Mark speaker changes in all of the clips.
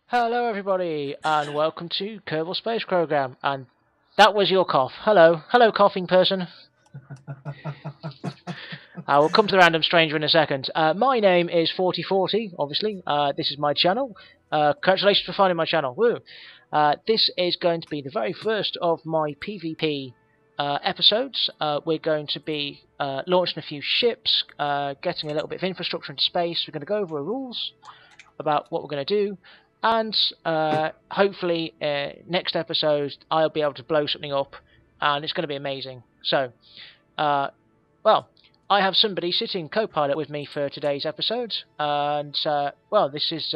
Speaker 1: Hello everybody, and welcome to Kerbal Space Program. And that was your cough. Hello. Hello, coughing person. I will come to the random stranger in a second. My name is 4040, obviously. This is my channel. Congratulations for finding my channel. Woo! This is going to be the very first of my PvP episodes. We're going to be launching a few ships, getting a little bit of infrastructure into space. We're going to go over rules about what we're going to do. And hopefully next episode I'll be able to blow something up and it's going to be amazing. So, well, I have somebody sitting co-pilot with me for today's episode, and well, this is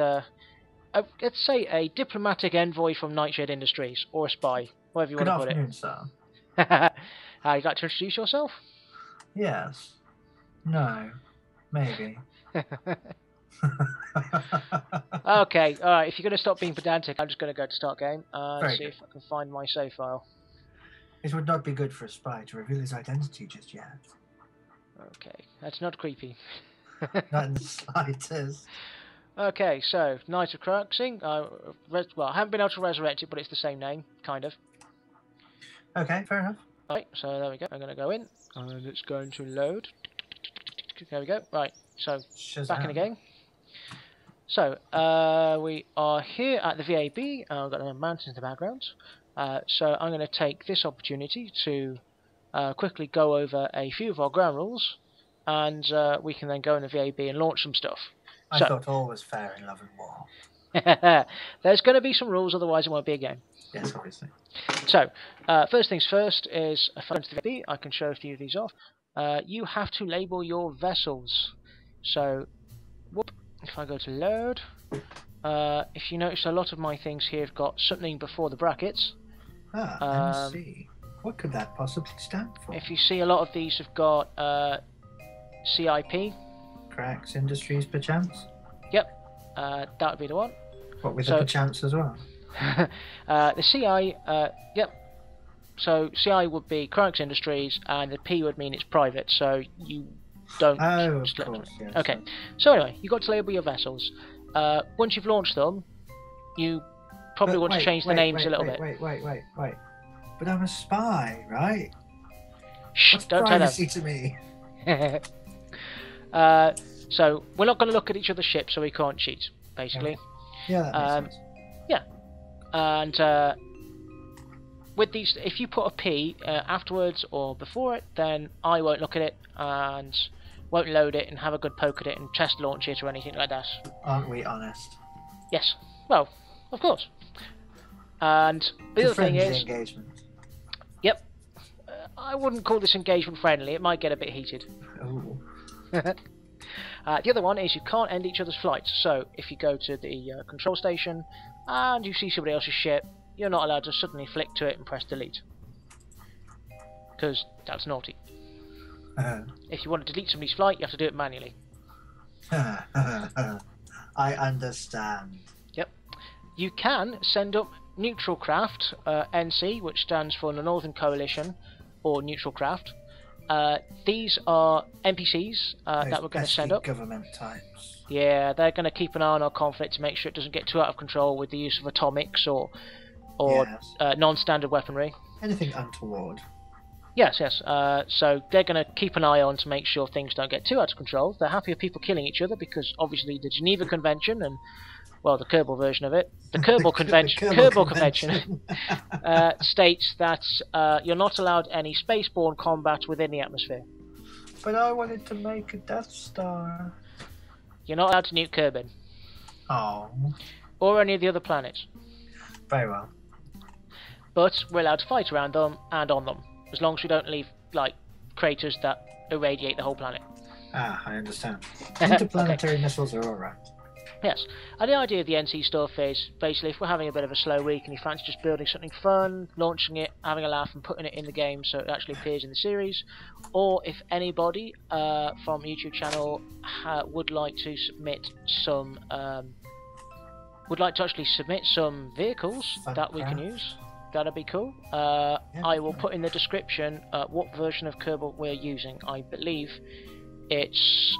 Speaker 1: let's say a diplomatic envoy from Nightshade Industries, or a spy, whatever you want to put it.
Speaker 2: Good afternoon, sir.
Speaker 1: You'd like to introduce yourself?
Speaker 2: Yes. No. Maybe.
Speaker 1: Okay, alright, if you're going to stop being pedantic, I'm just going to go to start game and see if I can find my save file.
Speaker 2: It would not be good for a spy to reveal his identity just yet.
Speaker 1: Okay, that's not creepy.
Speaker 2: Not in the slightest.
Speaker 1: Okay, so, Knight of Cruxing. Well, I haven't been able to resurrect it, but it's the same name, kind of.
Speaker 2: Okay, fair enough.
Speaker 1: Right, so there we go. I'm going to go in, and it's going to load. There we go. Right, so, back in the game. So, we are here at the VAB. I've got the mountains in the background. So I'm going to take this opportunity to quickly go over a few of our ground rules, and we can then go in the VAB and launch some stuff.
Speaker 2: I thought all was fair in love and war.
Speaker 1: There's going to be some rules, otherwise it won't be a game.
Speaker 2: Yes, obviously.
Speaker 1: So, first things first is, if I go into the VAB, I can show a few of these off. You have to label your vessels. So, whoop. If I go to load, if you notice, a lot of my things here have got something before the brackets.
Speaker 2: MC. What could that possibly stand for?
Speaker 1: If you see, a lot of these have got CIP.
Speaker 2: Cracks Industries, perchance?
Speaker 1: Yep, that would be the one.
Speaker 2: What with the perchance as well?
Speaker 1: The CI, yep. So CI would be Cracks Industries, and the P would mean it's private, so you don't.
Speaker 2: Oh, of course, yes.
Speaker 1: Okay, so anyway, you've got to label your vessels. Once you've launched them, you probably want to change the names a little bit.
Speaker 2: Wait. But I'm a spy, right?
Speaker 1: Shh,
Speaker 2: What's
Speaker 1: don't tell them.
Speaker 2: privacy to me?
Speaker 1: So we're not going to look at each other's ships, so we can't cheat, basically.
Speaker 2: Yeah, that makes sense.
Speaker 1: Yeah, and with these, if you put a P afterwards or before it, then I won't look at it and won't load it and have a good poke at it and test launch it or anything like that.
Speaker 2: Aren't we honest?
Speaker 1: Yes. Well, of course. And the other thing is,
Speaker 2: engagement.
Speaker 1: Yep. I wouldn't call this engagement friendly. It might get a bit heated.
Speaker 2: Oh.
Speaker 1: The other one is you can't end each other's flights. So if you go to the control station and you see somebody else's ship, you're not allowed to suddenly flick to it and press delete, because that's naughty. If you want to delete somebody's flight, you have to do it manually.
Speaker 2: I understand.
Speaker 1: Yep. You can send up neutral craft, NC, which stands for the Northern Coalition, or neutral craft. These are NPCs that we're going to send up.
Speaker 2: Government types.
Speaker 1: Yeah, they're going to keep an eye on our conflict to make sure it doesn't get too out of control with the use of atomics or
Speaker 2: yes.
Speaker 1: Non-standard weaponry.
Speaker 2: Anything untoward.
Speaker 1: Yes. So they're going to keep an eye on to make sure things don't get too out of control. They're happy with people killing each other because obviously the Geneva Convention and, well, the Kerbal version of it, the Kerbal Convention, Kerbal Convention states that you're not allowed any spaceborne combat within the atmosphere.
Speaker 2: But I wanted to make a Death Star.
Speaker 1: You're not allowed to nuke Kerbin.
Speaker 2: Oh.
Speaker 1: Or any of the other planets.
Speaker 2: Very well.
Speaker 1: But we're allowed to fight around them and on them, as long as we don't leave, like, craters that irradiate the whole planet.
Speaker 2: Ah, I understand. Interplanetary missiles are alright.
Speaker 1: Yes, and the idea of the NC stuff is, basically, if we're having a bit of a slow week and you fancy just building something fun, launching it, having a laugh and putting it in the game so it actually appears in the series, or if anybody from YouTube channel would like to submit some, would like to actually submit some vehicles that we can use, that'd be cool. I will put in the description what version of Kerbal we're using. I believe it's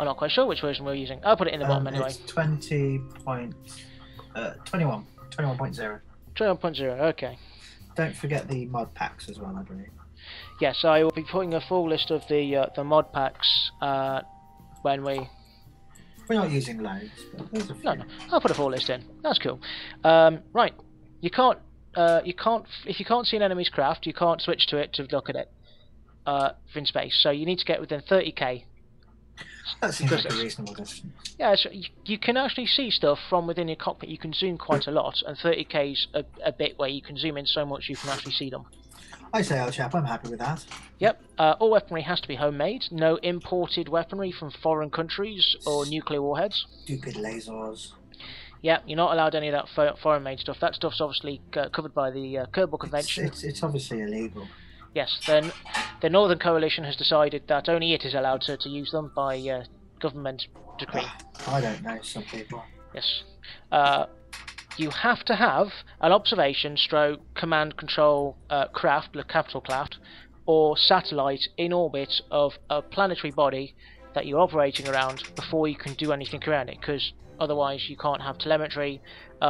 Speaker 1: I'm not quite sure which version we're using. I'll put it in the bottom anyway.
Speaker 2: It's 21.0.
Speaker 1: 21.0, okay.
Speaker 2: Don't forget the mod packs as well, I believe.
Speaker 1: Yes, I will be putting a full list of the mod packs when we...
Speaker 2: We're not using loads, but there's a few.
Speaker 1: No, I'll put a full list in. That's cool. Right, you can't if you can't see an enemy's craft, you can't switch to it to look at it in space. So you need to get within 30k.
Speaker 2: That seems like a reasonable distance.
Speaker 1: Yeah, so you can actually see stuff from within your cockpit. You can zoom quite a lot, and 30k's a bit where you can zoom in so much you can actually see them.
Speaker 2: I say, old chap, I'm happy with that.
Speaker 1: Yep, all weaponry has to be homemade. No imported weaponry from foreign countries or nuclear warheads.
Speaker 2: Stupid lasers.
Speaker 1: Yep, you're not allowed any of that foreign-made stuff. That stuff's obviously covered by the Kerbal Convention.
Speaker 2: It's obviously illegal.
Speaker 1: Yes, then the Northern Coalition has decided that only it is allowed to use them by government decree.
Speaker 2: I don't know, some people.
Speaker 1: Yes. You have to have an observation stroke command control craft, the capital craft, or satellite in orbit of a planetary body that you're operating around before you can do anything around it, because otherwise you can't have telemetry,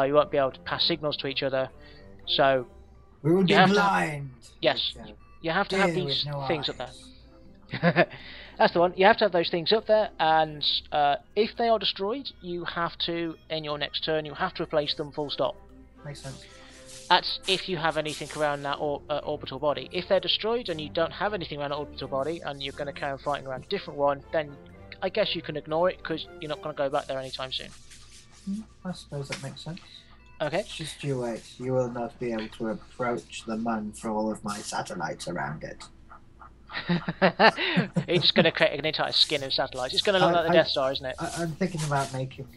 Speaker 1: you won't be able to pass signals to each other, so...
Speaker 2: We will be blind!
Speaker 1: Yes, you have to have these things up there. That's the one. You have to have those things up there, and if they are destroyed, you have to, in your next turn, you have to replace them full stop.
Speaker 2: Makes sense.
Speaker 1: That's if you have anything around that orbital body. If they're destroyed and you don't have anything around that orbital body, and you're going to carry on fighting around a different one, then I guess you can ignore it, because you're not going to go back there anytime soon.
Speaker 2: I suppose that makes sense.
Speaker 1: Okay.
Speaker 2: Just you wait. You will not be able to approach the moon for all of my satellites around it.
Speaker 1: You're just going to create an entire skin of satellites. It's going to look like the Death Star, isn't it?
Speaker 2: I'm thinking about making...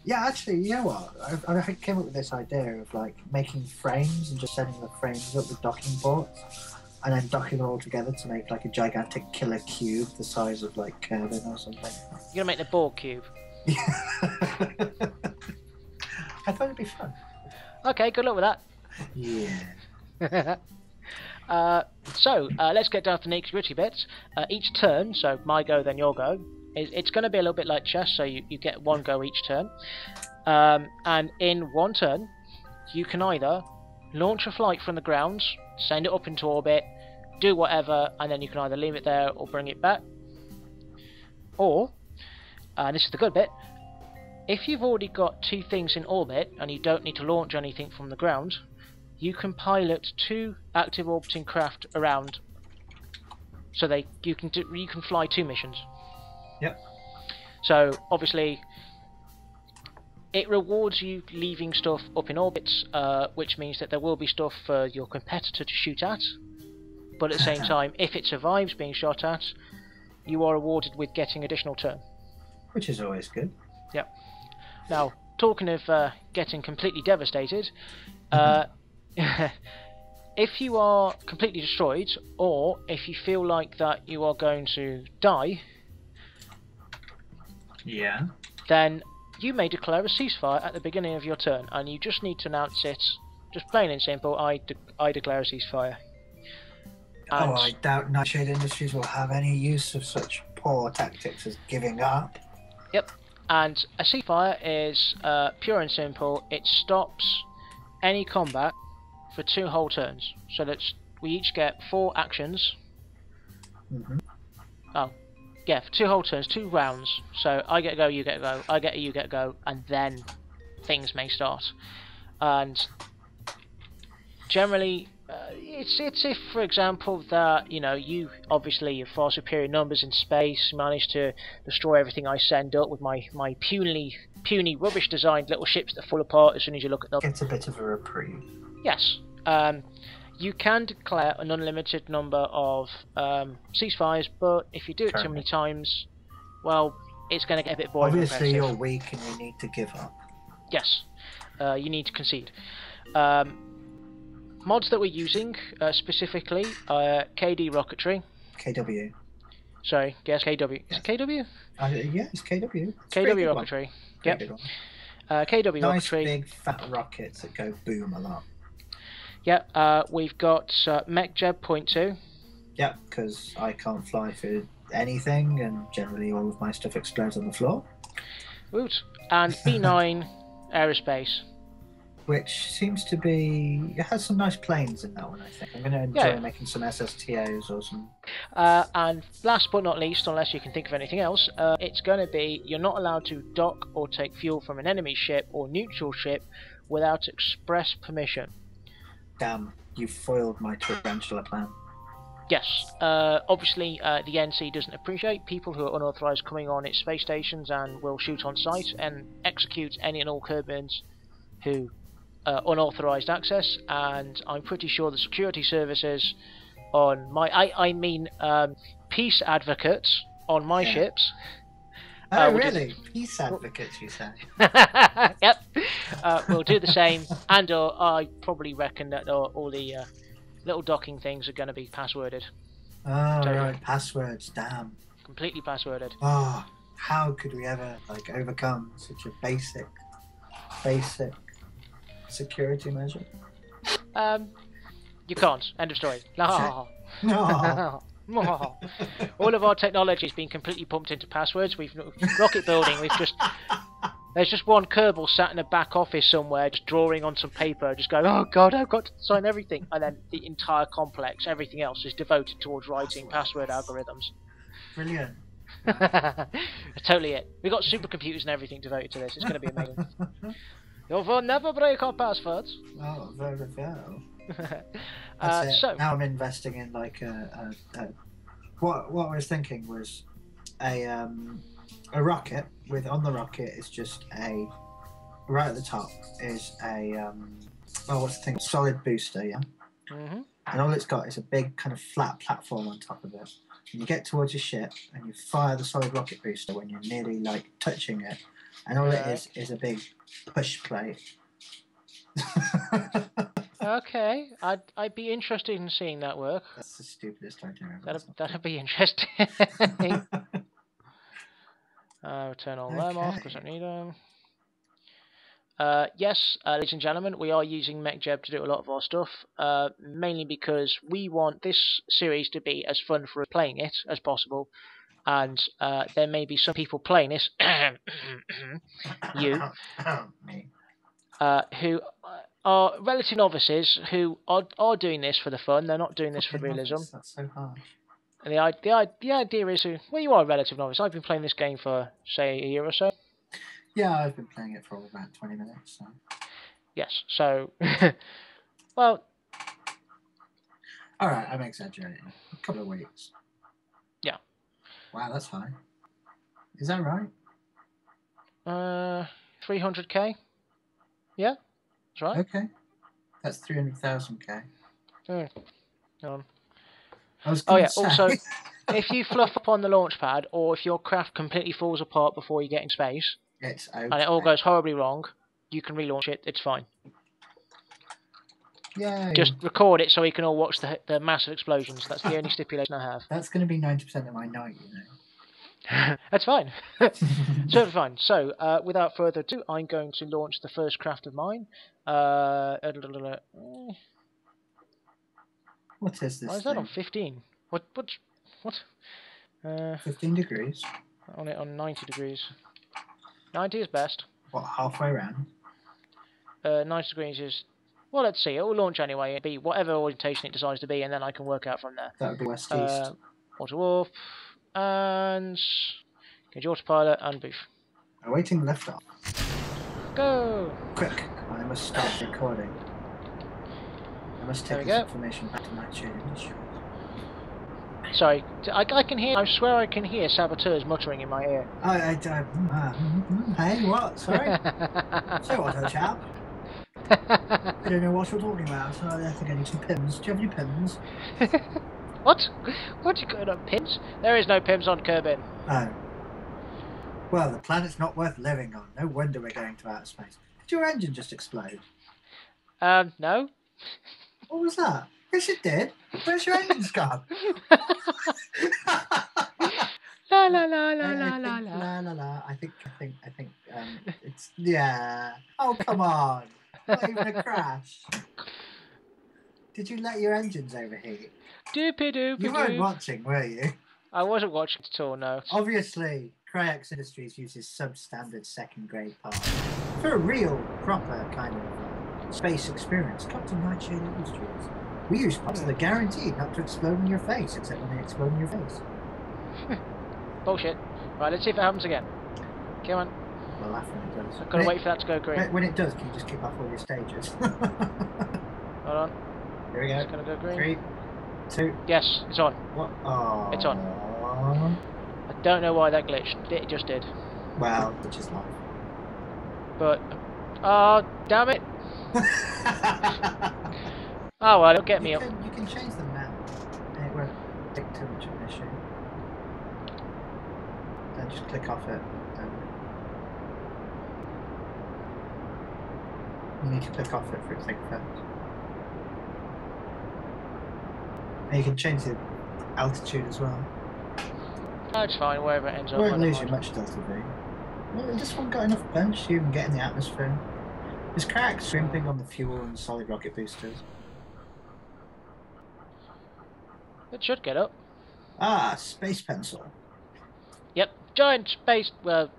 Speaker 2: Yeah, actually, you know what? I came up with this idea of like making frames and just setting the frames up with docking ports, and then docking them all together to make like a gigantic killer cube the size of like Kerbin or something.
Speaker 1: You're going to make the Borg cube.
Speaker 2: I thought it'd be fun.
Speaker 1: Okay, good luck with that.
Speaker 2: Yeah.
Speaker 1: So let's get down to the nitty-gritty bits. Each turn, so my go then your go, it's going to be a little bit like chess, so you get one go each turn. And in one turn, you can either launch a flight from the ground, send it up into orbit, do whatever, and then you can either leave it there or bring it back. Or, and this is the good bit, if you've already got two things in orbit and you don't need to launch anything from the ground, you can pilot two active orbiting craft around, so you can fly two missions.
Speaker 2: Yep.
Speaker 1: So obviously, it rewards you leaving stuff up in orbits, which means that there will be stuff for your competitor to shoot at. But at the same time, if it survives being shot at, you are rewarded with getting additional turn.
Speaker 2: Which is always good.
Speaker 1: Yep. Now, talking of getting completely devastated, if you are completely destroyed, or if you feel like that you are going to die,
Speaker 2: yeah, then
Speaker 1: you may declare a ceasefire at the beginning of your turn, and you just need to announce it, just plain and simple, I declare a ceasefire. And
Speaker 2: I doubt Nightshade Industries will have any use of such poor tactics as giving up.
Speaker 1: Yep, and a ceasefire is pure and simple. It stops any combat for 2 whole turns, so that we each get 4 actions. Oh, yeah, for 2 whole turns, 2 rounds. So I get a go, you get a go, I get a, you get a go, and then things may start. And generally, it's if, for example, that you obviously have far superior numbers in space, manage to destroy everything I send up with my puny rubbish designed little ships that fall apart as soon as you look at them.
Speaker 2: It's a bit of a reprieve.
Speaker 1: Yes. You can declare an unlimited number of ceasefires, but if you do it too many times, well, it's going to get a bit boring.
Speaker 2: Obviously, you're weak and you need to give up.
Speaker 1: Yes, you need to concede. Mods that we're using specifically are KD Rocketry.
Speaker 2: KW.
Speaker 1: Sorry, yes, KW. Is it KW?
Speaker 2: Yeah, it's KW. It's
Speaker 1: KW Rocketry. Yep. KW
Speaker 2: nice
Speaker 1: Rocketry.
Speaker 2: Big fat rockets that go boom a lot.
Speaker 1: Yeah, we've got MechJeb 0.2.
Speaker 2: Yeah, because I can't fly for anything, and generally all of my stuff explodes on the floor.
Speaker 1: Woot. And B9 Aerospace.
Speaker 2: Which seems to be... It has some nice planes in that one, I think. I'm going to enjoy making some SSTOs or some...
Speaker 1: And last but not least, unless you can think of anything else, it's going to be you're not allowed to dock or take fuel from an enemy ship or neutral ship without express permission.
Speaker 2: Damn, you foiled my tarantula plan.
Speaker 1: Yes, obviously the NC doesn't appreciate people who are unauthorised coming on its space stations and will shoot on sight and execute any and all Kerbins who unauthorised access, and I'm pretty sure the security services on my peace advocates on my ships.
Speaker 2: Oh really? Peace advocates, you say?
Speaker 1: Yep. We'll do the same, and I probably reckon that all the little docking things are going to be passworded.
Speaker 2: Oh right, passwords. Damn.
Speaker 1: Completely passworded.
Speaker 2: Oh, how could we ever overcome such a basic security measure?
Speaker 1: You can't. End of story. No.
Speaker 2: No.
Speaker 1: All of our technology has been completely pumped into passwords. Rocket building. There's just one Kerbal sat in a back office somewhere, just drawing on some paper, just going, "Oh God, I've got to sign everything," and then the entire complex, everything else, is devoted towards writing password algorithms.
Speaker 2: Brilliant.
Speaker 1: Totally it. We've got supercomputers and everything devoted to this. It's going to be amazing. You will never break our passwords.
Speaker 2: Oh, very well.
Speaker 1: So
Speaker 2: now I'm investing in what I was thinking was a rocket with on the rocket is just right at the top is what's the thing, solid booster, yeah.
Speaker 1: Mm-hmm.
Speaker 2: And all it's got is a big kind of flat platform on top of it. And you get towards your ship and you fire the solid rocket booster when you're nearly touching it, and all it is a big push plate.
Speaker 1: Okay, I'd be interested in seeing that work.
Speaker 2: That's the stupidest idea ever.
Speaker 1: That'd be interesting. Return all them off because I don't need them. Yes, ladies and gentlemen, we are using MechJeb to do a lot of our stuff, mainly because we want this series to be as fun for playing it as possible, and there may be some people playing this, you, who are relative novices who are doing this for the fun. They're not doing this for realism.
Speaker 2: That's so hard.
Speaker 1: And the idea is, well, you are a relative novice. I've been playing this game for, say, a year or so.
Speaker 2: Yeah, I've been playing it for about 20 minutes. So.
Speaker 1: Yes, so, well...
Speaker 2: Alright, I'm exaggerating. A couple of weeks.
Speaker 1: Yeah.
Speaker 2: Wow, that's high. Is that right?
Speaker 1: 300k? Yeah, that's right.
Speaker 2: Okay. That's 300,000k.
Speaker 1: Oh yeah, also, if you fluff up on the launch pad, or if your craft completely falls apart before you get in space,
Speaker 2: it's
Speaker 1: and it all goes horribly wrong, you can relaunch it, it's fine.
Speaker 2: Yay.
Speaker 1: Just record it so we can all watch the massive explosions. That's the only stipulation I have.
Speaker 2: That's going to be 90% of my night, you know.
Speaker 1: That's fine. Totally fine. So, without further ado, I'm going to launch the first craft of mine.
Speaker 2: What is this?
Speaker 1: Why is that on 15? What?
Speaker 2: 15 degrees.
Speaker 1: On it on 90 degrees. 90 is best.
Speaker 2: What, halfway around?
Speaker 1: 90 degrees is... Well, let's see. It will launch anyway. It'll be whatever orientation it decides to be, and then I can work out from there.
Speaker 2: That would be west-east.
Speaker 1: Auto warp, and... Engage autopilot, and boof.
Speaker 2: Awaiting liftoff.
Speaker 1: Go!
Speaker 2: Quick, I must start recording. I must take this information back to my change.
Speaker 1: Sorry, I can hear. I swear I can hear saboteurs muttering in my ear.
Speaker 2: Hey, what? Sorry? Say what, chap? I don't know what you're talking about, so I think I need some pins. Do you have any pins?
Speaker 1: What? What you got on pins? There is no pins on Kerbin.
Speaker 2: Oh. Well, the planet's not worth living on. No wonder we're going to outer space. Did your engine just explode?
Speaker 1: No.
Speaker 2: What was that? Yes, it did. Where's your engine's gone?
Speaker 1: La la la la la la
Speaker 2: la la la. I think. It's yeah. Oh come on! Not even a crash. Did you let your engines overheat?
Speaker 1: Doopy doopy.
Speaker 2: You weren't watching, were you?
Speaker 1: I wasn't watching at all, no.
Speaker 2: Obviously, Cryax Industries uses substandard second-grade parts for a real, proper kind of space experience. Captain Nightshade Industries. We use parts that are guaranteed not to explode in your face, except when they explode in your face.
Speaker 1: Bullshit. Right, let's see if it happens again. Come on.
Speaker 2: We'll laugh when it does.
Speaker 1: I've got to wait for that to go green.
Speaker 2: When it does, can you just kick off all your stages?
Speaker 1: Hold on.
Speaker 2: Here we go.
Speaker 1: It's going to go green.
Speaker 2: 3, 2.
Speaker 1: Yes, it's on.
Speaker 2: What? Oh.
Speaker 1: It's on. I don't know why that glitched. It just did.
Speaker 2: Well, which is life.
Speaker 1: But, oh, damn it. Oh well, it'll get me up.
Speaker 2: You can change them now. It won't take too much of an issue. Then just click off it. You need to click off it for it to take effect. And you can change the altitude as well.
Speaker 1: Oh, it's fine, wherever it ends up.
Speaker 2: Won't lose you much Delta V. Well, this one got enough punch you can get in the atmosphere. There's cracks scrimping on the fuel and solid rocket boosters.
Speaker 1: It should get up.
Speaker 2: Ah, space pencil.
Speaker 1: Yep, giant space. Well,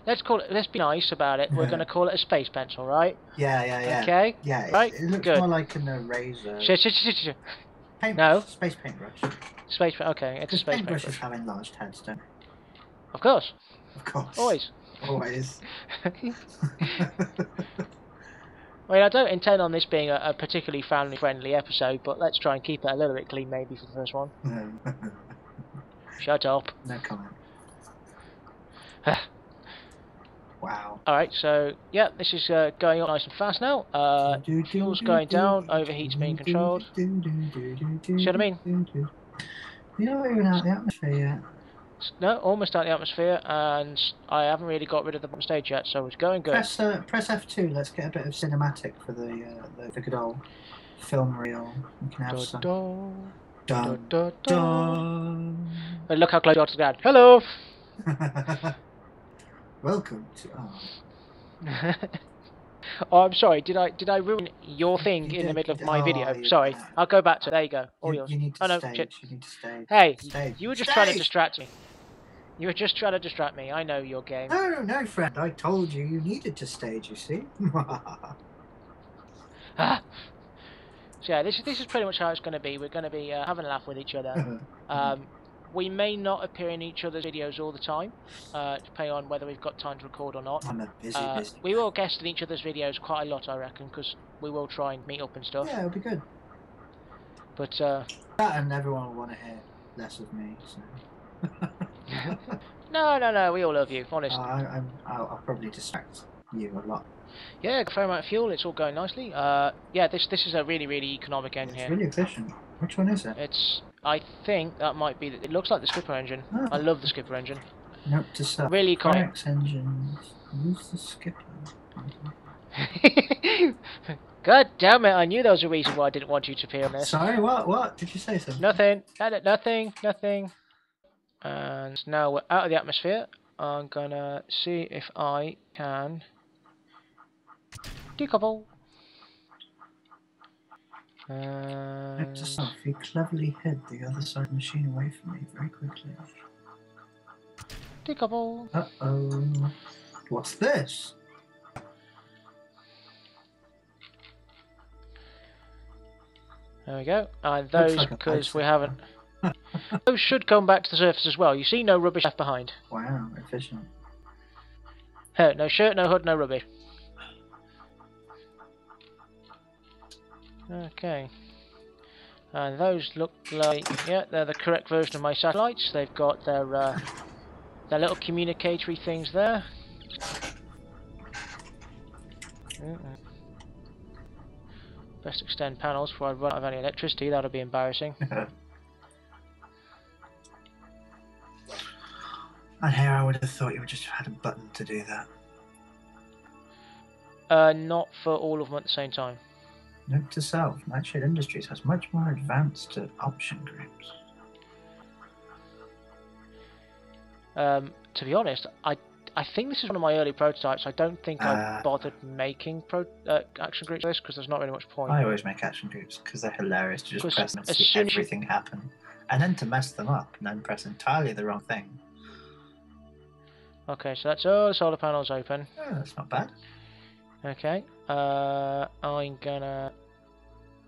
Speaker 1: let's call it. Let's be nice about it. We're going to call it a space pencil, right?
Speaker 2: Yeah.
Speaker 1: Okay.
Speaker 2: Yeah.
Speaker 1: Right.
Speaker 2: It looks
Speaker 1: Good.
Speaker 2: more like an eraser.
Speaker 1: No.
Speaker 2: Space paintbrush.
Speaker 1: Space. Okay, it's a space
Speaker 2: paintbrushes
Speaker 1: paintbrush.
Speaker 2: have enlarged heads, don't they?
Speaker 1: Of course.
Speaker 2: Of course.
Speaker 1: Always.
Speaker 2: Always.
Speaker 1: I mean, I don't intend on this being a particularly family-friendly episode, but let's try and keep it a little bit clean, maybe, for the first one. Shut up.
Speaker 2: No comment. Wow.
Speaker 1: Alright, so, yeah, this is going on nice and fast now. Fuel's going down, overheat's being controlled. See what I mean?
Speaker 2: You're not even out of the atmosphere yet.
Speaker 1: No, almost out of the atmosphere, and I haven't really got rid of the bottom stage yet, so it's going good.
Speaker 2: Press F2, let's get a bit of cinematic for the good old film reel. We can have some. Dun.
Speaker 1: But look how close you are to that. Hello!
Speaker 2: Welcome to...
Speaker 1: Oh, I'm sorry, did I ruin your thing in the middle of my video? Sorry, I'll go back to, there you go, all yours.
Speaker 2: You need to
Speaker 1: oh no,
Speaker 2: stage.
Speaker 1: shit.
Speaker 2: You need to stage.
Speaker 1: Hey,
Speaker 2: stage.
Speaker 1: you were just trying to distract me. You were just trying to distract me, I know your game.
Speaker 2: No, friend, I told you needed to stage, you see?
Speaker 1: Ah. So yeah, this is pretty much how it's going to be. We're going to be having a laugh with each other. We may not appear in each other's videos all the time, depending on whether we've got time to record or not.
Speaker 2: I'm a busy.
Speaker 1: We will guest in each other's videos quite a lot, I reckon, because we will try and meet up and stuff.
Speaker 2: Yeah, it'll be good.
Speaker 1: But
Speaker 2: that and everyone will want to hear less of me. So.
Speaker 1: No, we all love you, honestly.
Speaker 2: I'll probably distract you a lot.
Speaker 1: Yeah, fair amount of fuel, it's all going nicely. Yeah, this is a really economic engine here.
Speaker 2: It's really efficient. Which one is it?
Speaker 1: I think that might be, it looks like the skipper engine.
Speaker 2: Oh.
Speaker 1: I love the skipper engine.
Speaker 2: Note to self.
Speaker 1: Really economic.
Speaker 2: Engines. Use the skipper.
Speaker 1: God damn it, I knew there was a reason why I didn't want you to appear on this.
Speaker 2: Sorry, what? Did you say something?
Speaker 1: Nothing. Nothing. And now we're out of the atmosphere. I'm gonna see if I can decouple.
Speaker 2: Note to self, you cleverly hid the other side of the machine away from me very quickly.
Speaker 1: Decouple.
Speaker 2: Uh-oh. What's this?
Speaker 1: There we go. And those,
Speaker 2: like
Speaker 1: because we haven't... those should come back to the surface as well. You see no rubbish left behind.
Speaker 2: Wow, efficient.
Speaker 1: No shirt, no hood, no rubbish. Okay. And those look like... yeah, they're the correct version of my satellites. They've got their little communicatory things there. Best extend panels before I run out of any electricity, that'll be embarrassing.
Speaker 2: And here I would have thought you would just have had a button to do that.
Speaker 1: Not for all of them at the same time.
Speaker 2: Note to self, Nightshade Industries has much more advanced option groups.
Speaker 1: To be honest, I think this is one of my early prototypes. I don't think I bothered making action groups for this because there's not really much point.
Speaker 2: I always make action groups because they're hilarious to just press and see everything happen And then to mess them up and then press entirely the wrong thing.
Speaker 1: Okay, so that's all the solar panels open.
Speaker 2: Oh, that's not bad.
Speaker 1: Okay, I'm gonna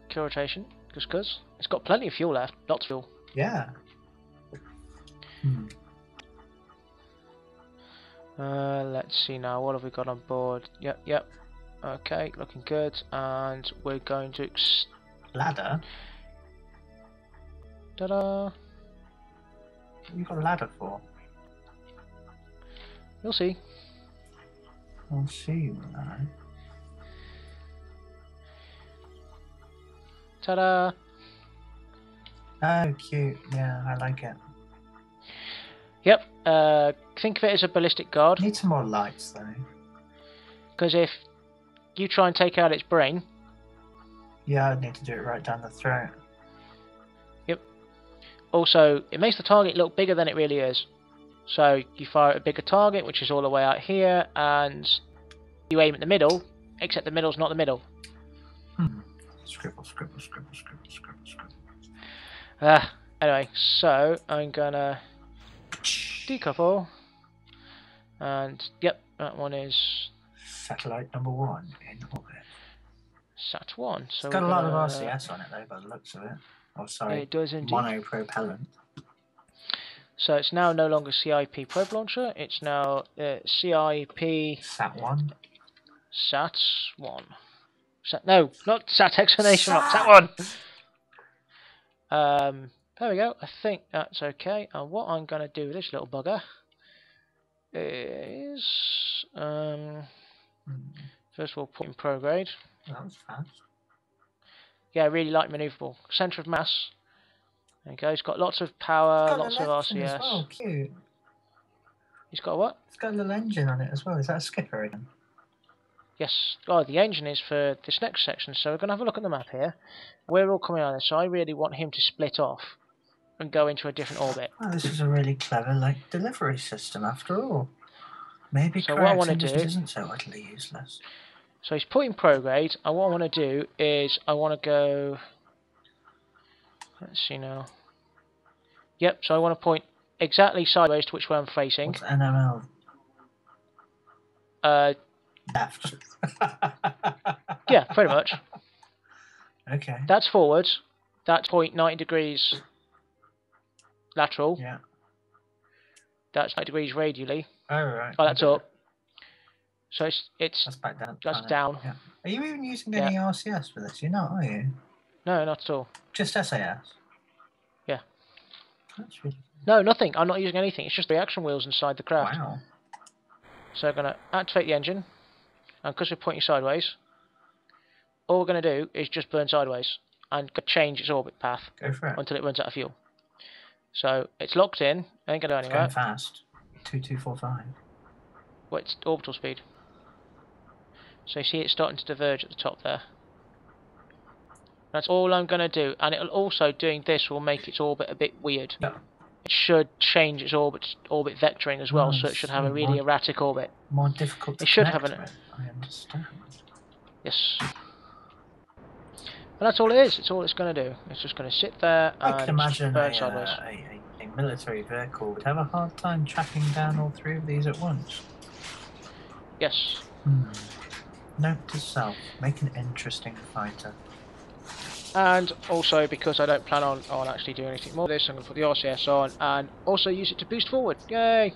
Speaker 1: kill rotation, just because. It's got plenty of fuel left, lots of fuel.
Speaker 2: Yeah.
Speaker 1: Let's see now, what have we got on board? Yep. Okay, looking good, and we're going to...
Speaker 2: Ladder?
Speaker 1: Ta-da!
Speaker 2: What have you got a ladder for?
Speaker 1: You'll see.
Speaker 2: I'll see you now.
Speaker 1: Ta-da!
Speaker 2: Oh, cute. Yeah, I like it.
Speaker 1: Yep, think of it as a ballistic guard,
Speaker 2: Need some more lights, though.
Speaker 1: because if you try and take out its brain...
Speaker 2: Yeah, I'd need to do it right down the throat.
Speaker 1: Yep. Also, it makes the target look bigger than it really is. So, you fire at a bigger target, which is all the way out here, and you aim at the middle, except the middle's not the middle.
Speaker 2: Scribble, scribble, scribble, scribble, scribble, scribble.
Speaker 1: Anyway, so I'm gonna decouple, and yep, that one is
Speaker 2: Satellite number 1 in orbit.
Speaker 1: Sat 1. So
Speaker 2: It's got a lot of RCS on it, though, by the looks of it. Oh, sorry.
Speaker 1: It does indeed.
Speaker 2: Monopropellant.
Speaker 1: So it's now no longer CIP probe launcher, it's now CIP
Speaker 2: Sat 1.
Speaker 1: Sat 1. No, not Sat explanation mark, Sat 1! There we go, I think that's okay. And what I'm going to do with this little bugger is... first of all, put in prograde.
Speaker 2: That was fast.
Speaker 1: Yeah, really light manoeuvrable. Centre of mass. There you go, it's got lots of power, lots of RCS.
Speaker 2: As well. Cute.
Speaker 1: It's got what?
Speaker 2: It's got a little engine on it as well. Is that a skipper again?
Speaker 1: Yes. Oh, the engine is for this next section, so we're going to have a look at the map here. We're all coming on this, so I really want him to split off and go into a different orbit.
Speaker 2: Oh, this is a really clever delivery system after all. Maybe
Speaker 1: so what I want to do
Speaker 2: isn't so utterly useless.
Speaker 1: So he's put in prograde, and what I want to do is I want to go... Let's see now. Yep, so I want to point exactly sideways to which way I'm facing.
Speaker 2: What's NML? Left.
Speaker 1: Yeah, pretty much.
Speaker 2: Okay.
Speaker 1: That's forwards. That's point 90 degrees lateral.
Speaker 2: Yeah.
Speaker 1: That's 90 degrees radially.
Speaker 2: Oh, right.
Speaker 1: Oh, that's up. So it's
Speaker 2: that's back down.
Speaker 1: That's down.
Speaker 2: Yeah. Are you even using any RCS for this? You're not, are you?
Speaker 1: No, not at all.
Speaker 2: Just SAS?
Speaker 1: Yeah.
Speaker 2: That's really...
Speaker 1: No, nothing. I'm not using anything. It's just the reaction wheels inside the craft.
Speaker 2: Wow.
Speaker 1: So I'm going to activate the engine. And because we're pointing sideways, all we're going to do is just burn sideways and change its orbit path.
Speaker 2: Go for it.
Speaker 1: Until it runs out of fuel. So it's locked in. I ain't going to go anywhere.
Speaker 2: It's going fast. 2245.
Speaker 1: Well, it's orbital speed. So you see it's starting to diverge at the top there. That's all I'm going to do. And it'll also, doing this will make its orbit a bit weird.
Speaker 2: Yeah.
Speaker 1: It should change its orbit vectoring as well, so it should have a really erratic orbit.
Speaker 2: More difficult to
Speaker 1: it should have an...
Speaker 2: I understand.
Speaker 1: Yes. And that's all it is. It's all it's going to do. It's just going to sit there and
Speaker 2: I can imagine
Speaker 1: burn sideways.
Speaker 2: A military vehicle would have a hard time tracking down all three of these at once.
Speaker 1: Yes.
Speaker 2: Note to self, make an interesting fighter.
Speaker 1: And also, because I don't plan on actually doing anything more of this, I'm going to put the RCS on and also use it to boost forward. Yay!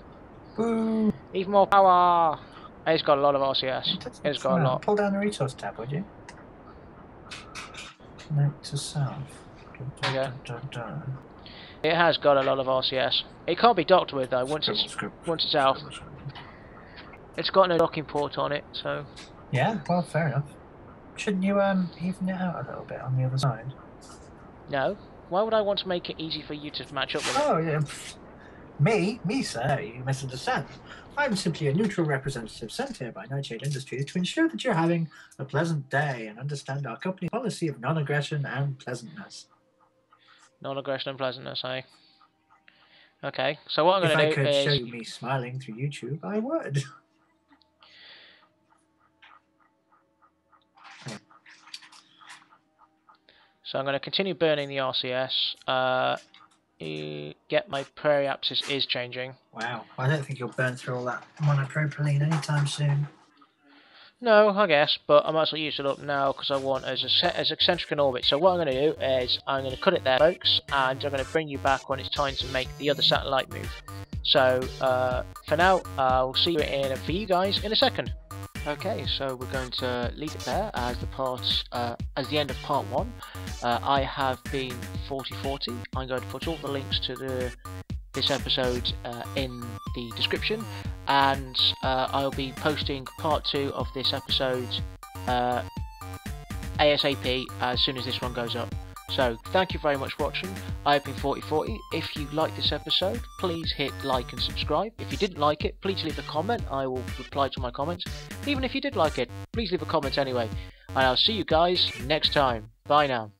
Speaker 2: Woo!
Speaker 1: Even more power! It's got a lot of RCS. It's got a lot.
Speaker 2: Pull down the resource tab, would you? Note to self.
Speaker 1: There you go. It has got a lot of RCS. It can't be docked with though once it's out. It's got no docking port on it, so...
Speaker 2: Yeah, well, fair enough. Shouldn't you even it out a little bit on the other side?
Speaker 1: No. Why would I want to make it easy for you to match up with it?
Speaker 2: Oh, yeah. Me, sir, you misunderstand. I'm simply a neutral representative sent here by Nightshade Industries to ensure that you're having a pleasant day and understand our company policy of non-aggression and pleasantness.
Speaker 1: Non-aggression and pleasantness, eh? Okay, so what I'm going to do is...
Speaker 2: If I could show me smiling through YouTube, I would.
Speaker 1: So I'm going to continue burning the RCS. Get my prairie apsis is changing.
Speaker 2: Wow, I don't think you'll burn through all that monopropylene anytime soon.
Speaker 1: No, I guess, but I might as well use it up now because I want as eccentric an orbit. So what I'm going to do is I'm going to cut it there, folks, and I'm going to bring you back when it's time to make the other satellite move. So for now, I'll see you for you guys in a second. Okay, so we're going to leave it there as the end of part 1. I have been 4040. I'm going to put all the links to this episode in the description, and I'll be posting part 2 of this episode ASAP as soon as this one goes up. So thank you very much for watching. I've been 4040. If you liked this episode, please hit like and subscribe. If you didn't like it, please leave a comment. I will reply to my comments. Even if you did like it, please leave a comment anyway. And I'll see you guys next time. Bye now.